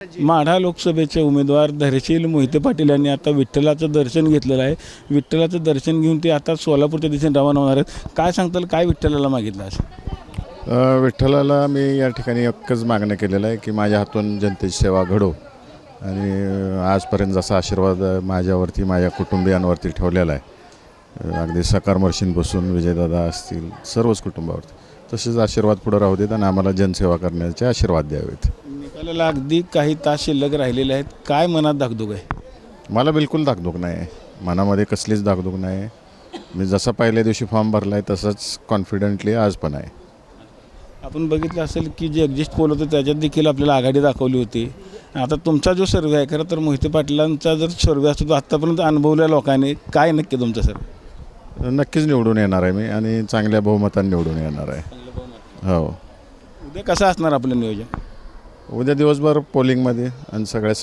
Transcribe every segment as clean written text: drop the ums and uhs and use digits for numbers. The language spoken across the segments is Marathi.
माढा लोकसभेचे उमेदवार धैर्यशील मोहिते पाटील यांनी आता विठ्ठलाचं दर्शन घेतलेलं आहे. विठ्ठलाचं दर्शन घेऊन ते आता सोलापूरच्या दिशेने रवाना होणार आहेत. काय सांगताल, काय विठ्ठलाला मागितलं असं? विठ्ठलाला मी या ठिकाणी एकच मागणं केलेलं आहे की माझ्या हातून जनतेची सेवा घडो आणि आजपर्यंत जसा आशीर्वाद माझ्यावरती माझ्या कुटुंबियांवरती ठेवलेला आहे, अगदी सकार मर्शींपासून विजयदादा असतील सर्वच कुटुंबावरती, तसेच आशीर्वाद पुढे राहू देत आणि आम्हाला जनसेवा करण्याचे आशीर्वाद द्यावेत. निकालाला अगदी काही तास शिल्लक राहिलेले आहेत. काय मनात धाकधूक आहे? मला बिलकुल धाकधूक नाही आहे, मनामध्ये कसलीच धाकधूक नाही आहे. मी जसा पहिल्या दिवशी फॉर्म भरला आहे तसंच कॉन्फिडेंटली आज पण आहे. आपण बघितलं असेल की जे एक्झिस्ट पोल होतं त्याच्यात देखील आपल्याला आघाडी दाखवली होती. आता तुमचा जो सर्वे आहे, खरं तर मोहिते पाटलांचा जर सर्वे असतो तो आत्तापर्यंत अनुभवल्या लोकांनी, काय नक्की तुमचं सर? नक्कीच निवडून येणार आहे मी आणि चांगल्या बहुमताने निवडून येणार आहे. हो. उद्या कसं असणार आपलं नियोजन? उद्या दिवसभर पोलिंगमध्ये आणि सगळ्या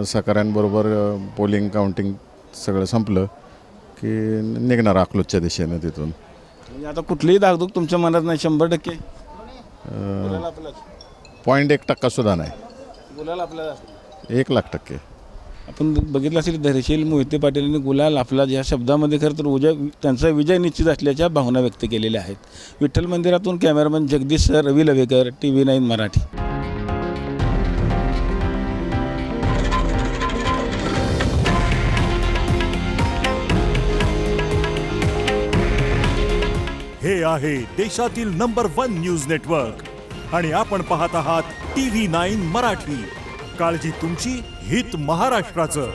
सहकाऱ्यांबरोबर पोलिंग काउंटिंग सगळं संपलं की निघणार अकलूजच्या दिशेनं तिथून. म्हणजे आता कुठलीही धाकधूक तुमच्या मनात नाही? 100% 0.1% सुद्धा नाही, गुलाल आपल्याला. 1,00,000%. आपण बघितलं असेल धैर्यशील मोहिते पाटील यांनी गुलाल आपला या शब्दामध्ये खरं तर त्यांचा विजय निश्चित असल्याच्या भावना व्यक्त केलेल्या आहेत. विठ्ठल मंदिरातून कॅमेरामन जगदीश सर, रवी लवेकर, TV9 मराठी. हे आहे देशातील नंबर 1 न्यूज नेटवर्क आणि आपण पाहत आहात TV9 मराठी. काळजी तुमची, हित महाराष्ट्राचं.